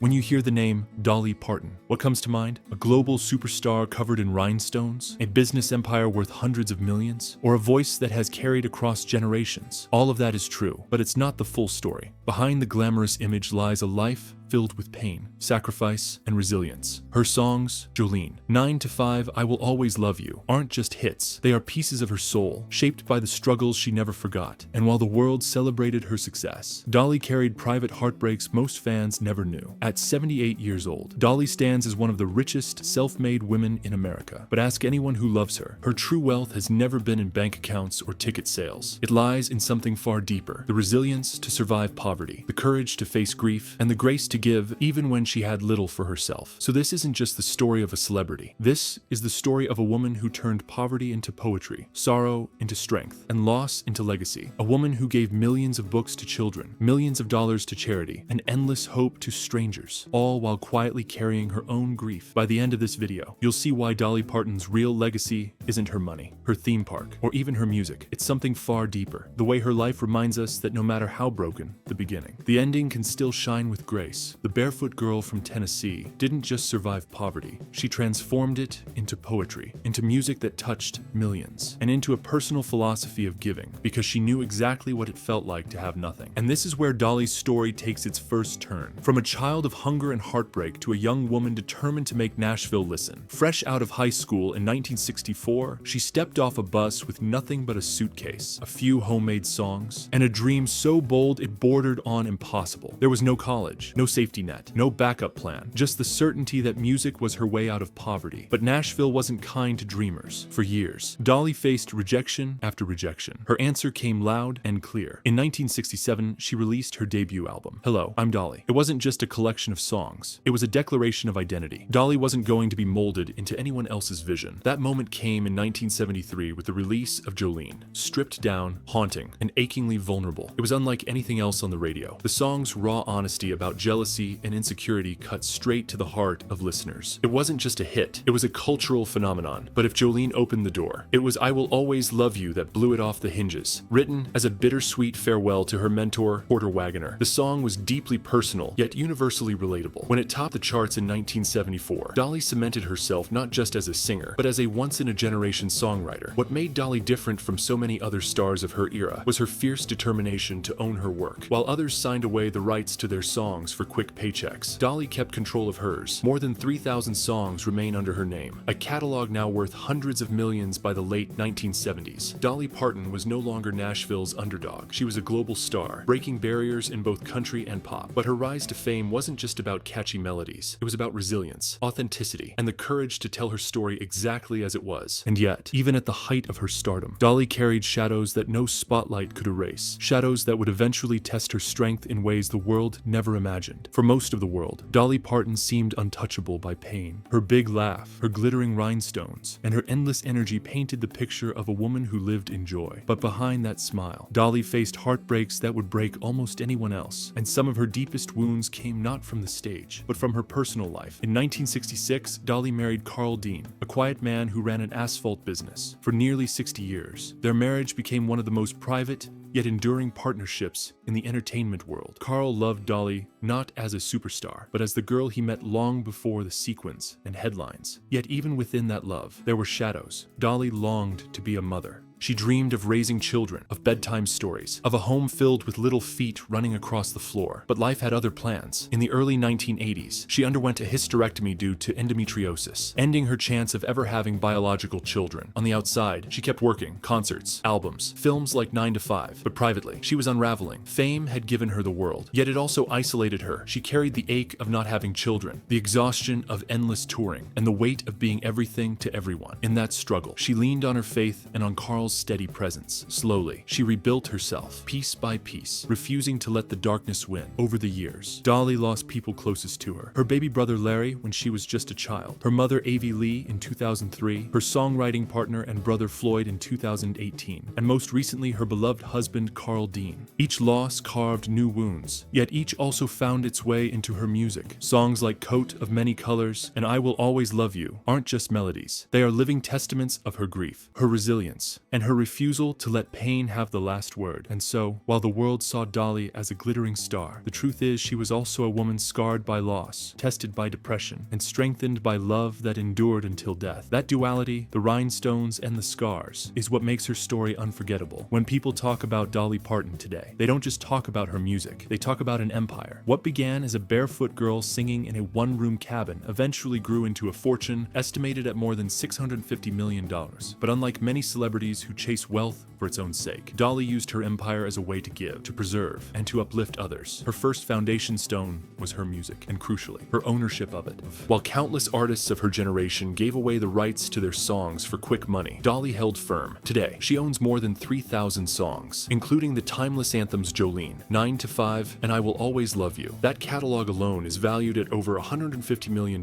When you hear the name Dolly Parton, what comes to mind? A global superstar covered in rhinestones? A business empire worth hundreds of millions? Or a voice that has carried across generations? All of that is true, but it's not the full story. Behind the glamorous image lies a life filled with pain, sacrifice, and resilience. Her songs, Jolene, 9 to 5, I Will Always Love You, aren't just hits. They are pieces of her soul, shaped by the struggles she never forgot. And while the world celebrated her success, Dolly carried private heartbreaks most fans never knew. At 78 years old, Dolly stands as one of the richest self-made women in America. But ask anyone who loves her, her true wealth has never been in bank accounts or ticket sales. It lies in something far deeper: the resilience to survive poverty, the courage to face grief, and the grace to give even when she had little for herself. So this isn't just the story of a celebrity. This is the story of a woman who turned poverty into poetry, sorrow into strength, and loss into legacy. A woman who gave millions of books to children, millions of dollars to charity, and endless hope to strangers, all while quietly carrying her own grief. By the end of this video, you'll see why Dolly Parton's real legacy isn't her money, her theme park, or even her music. It's something far deeper. The way her life reminds us that no matter how broken the beginning, the ending can still shine with grace. The barefoot girl from Tennessee didn't just survive poverty, she transformed it into poetry, into music that touched millions, and into a personal philosophy of giving, because she knew exactly what it felt like to have nothing. And this is where Dolly's story takes its first turn. From a child of hunger and heartbreak to a young woman determined to make Nashville listen. Fresh out of high school in 1964, she stepped off a bus with nothing but a suitcase, a few homemade songs, and a dream so bold it bordered on impossible. There was no college, no safety net, no backup plan, just the certainty that music was her way out of poverty. But Nashville wasn't kind to dreamers. For years, Dolly faced rejection after rejection. Her answer came loud and clear. In 1967, she released her debut album, Hello, I'm Dolly. It wasn't just a collection of songs. It was a declaration of identity. Dolly wasn't going to be molded into anyone else's vision. That moment came in 1973 with the release of Jolene. Stripped down, haunting, and achingly vulnerable. It was unlike anything else on the radio. The song's raw honesty about jealousy and insecurity cut straight to the heart of listeners. It wasn't just a hit, it was a cultural phenomenon. But if Jolene opened the door, it was I Will Always Love You that blew it off the hinges. Written as a bittersweet farewell to her mentor, Porter Wagoner, the song was deeply personal, yet universally relatable. When it topped the charts in 1974, Dolly cemented herself not just as a singer, but as a once-in-a-generation songwriter. What made Dolly different from so many other stars of her era was her fierce determination to own her work. While others signed away the rights to their songs for quick paychecks, Dolly kept control of hers. More than 3,000 songs remain under her name, a catalog now worth hundreds of millions by the late 1970s. Dolly Parton was no longer Nashville's underdog. She was a global star, breaking barriers in both country and pop. But her rise to fame wasn't just about catchy melodies. It was about resilience, authenticity, and the courage to tell her story exactly as it was. And yet, even at the height of her stardom, Dolly carried shadows that no spotlight could erase. Shadows that would eventually test her strength in ways the world never imagined. For most of the world, Dolly Parton seemed untouchable by pain. Her big laugh, her glittering rhinestones, and her endless energy painted the picture of a woman who lived in joy. But behind that smile, Dolly faced heartbreaks that would break almost anyone else. And some of her deepest wounds came not from the stage, but from her personal life. In 1966, Dolly married Carl Dean, a quiet man who ran an asphalt business. For nearly 60 years, their marriage became one of the most private yet enduring partnerships in the entertainment world. Carl loved Dolly not as a superstar, but as the girl he met long before the sequins and headlines. Yet even within that love, there were shadows. Dolly longed to be a mother. She dreamed of raising children, of bedtime stories, of a home filled with little feet running across the floor. But life had other plans. In the early 1980s, she underwent a hysterectomy due to endometriosis, ending her chance of ever having biological children. On the outside, she kept working, concerts, albums, films like 9 to 5. But privately, she was unraveling. Fame had given her the world, yet it also isolated her. She carried the ache of not having children, the exhaustion of endless touring, and the weight of being everything to everyone. In that struggle, she leaned on her faith and on Carl's steady presence. Slowly, she rebuilt herself, piece by piece, refusing to let the darkness win. Over the years, Dolly lost people closest to her. Her baby brother Larry when she was just a child, her mother Avie Lee in 2003, her songwriting partner and brother Floyd in 2018, and most recently her beloved husband Carl Dean. Each loss carved new wounds, yet each also found its way into her music. Songs like Coat of Many Colors and I Will Always Love You aren't just melodies. They are living testaments of her grief, her resilience, and and her refusal to let pain have the last word. And so, while the world saw Dolly as a glittering star, the truth is she was also a woman scarred by loss, tested by depression, and strengthened by love that endured until death. That duality, the rhinestones and the scars, is what makes her story unforgettable. When people talk about Dolly Parton today, they don't just talk about her music, they talk about an empire. What began as a barefoot girl singing in a one-room cabin eventually grew into a fortune estimated at more than $650 million. But unlike many celebrities who chase wealth for its own sake, Dolly used her empire as a way to give, to preserve, and to uplift others. Her first foundation stone was her music, and crucially, her ownership of it. While countless artists of her generation gave away the rights to their songs for quick money, Dolly held firm. Today, she owns more than 3,000 songs, including the timeless anthems Jolene, 9 to 5, and I Will Always Love You. That catalog alone is valued at over $150 million,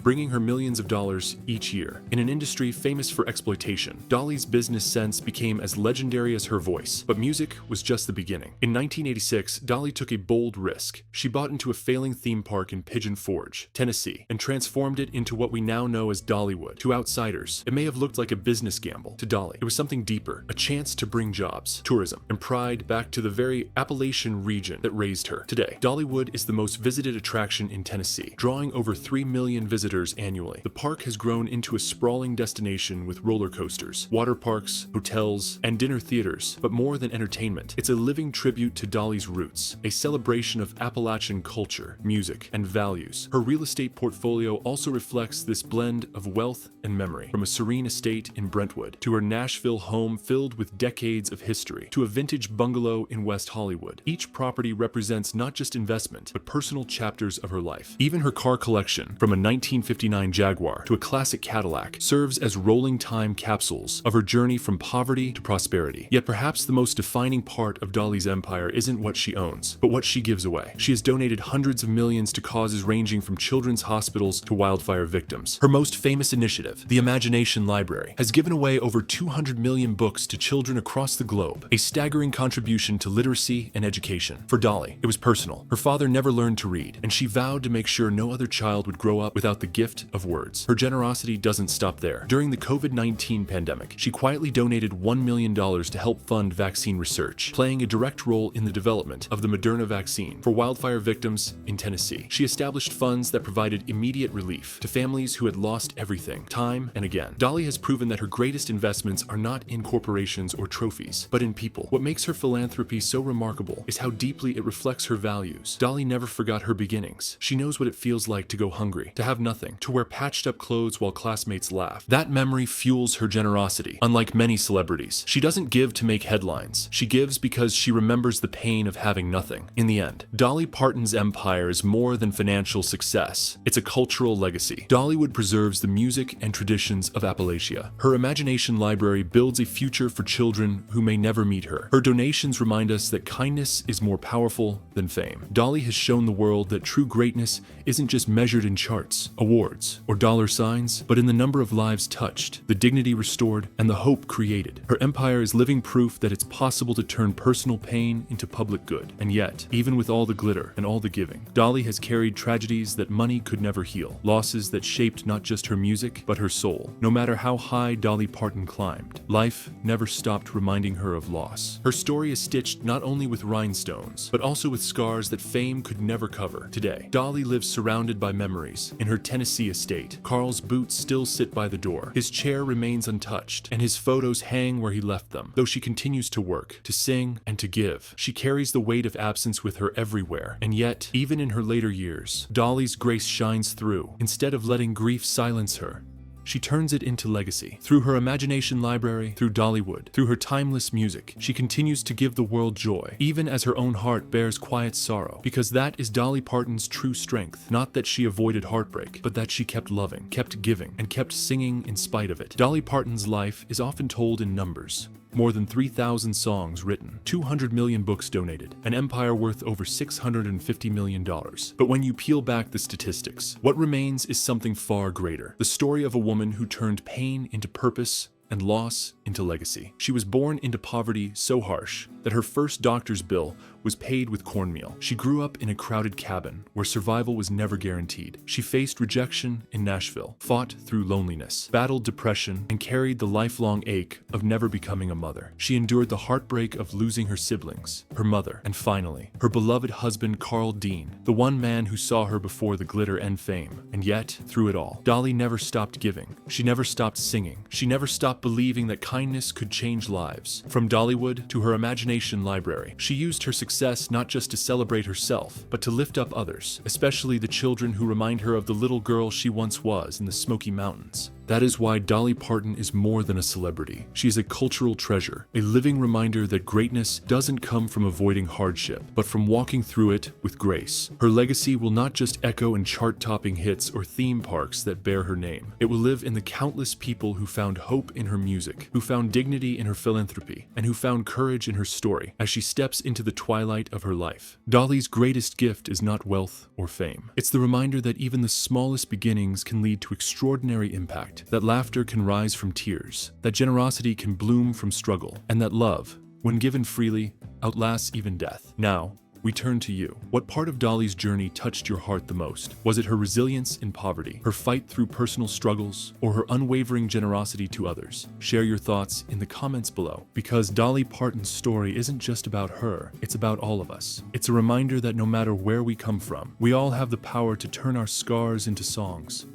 bringing her millions of dollars each year. In an industry famous for exploitation, Dolly's business sense became as legendary as her voice, but music was just the beginning. In 1986, Dolly took a bold risk. She bought into a failing theme park in Pigeon Forge, Tennessee, and transformed it into what we now know as Dollywood. To outsiders, it may have looked like a business gamble. To Dolly, it was something deeper, a chance to bring jobs, tourism, and pride back to the very Appalachian region that raised her. Today, Dollywood is the most visited attraction in Tennessee, drawing over 3 million visitors annually. The park has grown into a sprawling destination with roller coasters, water parks, hotels, and dinner theaters. But more than entertainment, it's a living tribute to Dolly's roots, a celebration of Appalachian culture, music, and values. Her real estate portfolio also reflects this blend of wealth and memory, from a serene estate in Brentwood to her Nashville home filled with decades of history to a vintage bungalow in West Hollywood. Each property represents not just investment, but personal chapters of her life. Even her car collection, from a 1959 Jaguar to a classic Cadillac, serves as rolling time capsules of her journey from poverty to prosperity. Yet perhaps the most defining part of Dolly's empire isn't what she owns, but what she gives away. She has donated hundreds of millions to causes ranging from children's hospitals to wildfire victims. Her most famous initiative, the Imagination Library, has given away over 200 million books to children across the globe, a staggering contribution to literacy and education. For Dolly, it was personal. Her father never learned to read, and she vowed to make sure no other child would grow up without the gift of words. Her generosity doesn't stop there. During the COVID-19 pandemic, she quietly donated $1 million to help fund vaccine research, playing a direct role in the development of the Moderna vaccine for wildfire victims in Tennessee. She established funds that provided immediate relief to families who had lost everything, time and again. Dolly has proven that her greatest investments are not in corporations or trophies, but in people. What makes her philanthropy so remarkable is how deeply it reflects her values. Dolly never forgot her beginnings. She knows what it feels like to go hungry, to have nothing, to wear patched up clothes while classmates laugh. That memory fuels her generosity. Unlike many celebrities, she doesn't give to make headlines. She gives because she remembers the pain of having nothing. In the end, Dolly Parton's empire is more than financial success. It's a cultural legacy. Dollywood preserves the music and traditions of Appalachia. Her Imagination Library builds a future for children who may never meet her. Her donations remind us that kindness is more powerful than fame. Dolly has shown the world that true greatness isn't just measured in charts, awards, or dollar signs, but in the number of lives touched, the dignity restored, and the hope created. Her empire is living proof that it's possible to turn personal pain into public good. And yet, even with all the glitter and all the giving, Dolly has carried tragedies that money could never heal, losses that shaped not just her music, but her soul. No matter how high Dolly Parton climbed, life never stopped reminding her of loss. Her story is stitched not only with rhinestones, but also with scars that fame could never cover. Today, Dolly lives surrounded by memories. In her Tennessee estate, Carl's boots still sit by the door. His chair remains untouched, and his photos hang where he left them. Though she continues to work, to sing, and to give, she carries the weight of absence with her everywhere. And yet, even in her later years, Dolly's grace shines through. Instead of letting grief silence her, she turns it into legacy. Through her Imagination Library, through Dollywood, through her timeless music, she continues to give the world joy, even as her own heart bears quiet sorrow. Because that is Dolly Parton's true strength. Not that she avoided heartbreak, but that she kept loving, kept giving, and kept singing in spite of it. Dolly Parton's life is often told in numbers. More than 3,000 songs written, 200 million books donated, an empire worth over $650 million. But when you peel back the statistics, what remains is something far greater. The story of a woman who turned pain into purpose and loss into legacy. She was born into poverty so harsh that her first doctor's bill was paid with cornmeal. She grew up in a crowded cabin where survival was never guaranteed. She faced rejection in Nashville, fought through loneliness, battled depression, and carried the lifelong ache of never becoming a mother. She endured the heartbreak of losing her siblings, her mother, and finally, her beloved husband Carl Dean, the one man who saw her before the glitter and fame. And yet, through it all, Dolly never stopped giving. She never stopped singing. She never stopped believing that kindness could change lives. From Dollywood to her imagination library, she used her success not just to celebrate herself, but to lift up others, especially the children who remind her of the little girl she once was in the Smoky Mountains. That is why Dolly Parton is more than a celebrity. She is a cultural treasure, a living reminder that greatness doesn't come from avoiding hardship, but from walking through it with grace. Her legacy will not just echo in chart-topping hits or theme parks that bear her name. It will live in the countless people who found hope in her music, who found dignity in her philanthropy, and who found courage in her story as she steps into the twilight of her life. Dolly's greatest gift is not wealth or fame. It's the reminder that even the smallest beginnings can lead to extraordinary impact. That laughter can rise from tears, that generosity can bloom from struggle, and that love, when given freely, outlasts even death. Now, we turn to you. What part of Dolly's journey touched your heart the most? Was it her resilience in poverty, her fight through personal struggles, or her unwavering generosity to others? Share your thoughts in the comments below, because Dolly Parton's story isn't just about her, it's about all of us. It's a reminder that no matter where we come from, we all have the power to turn our scars into songs,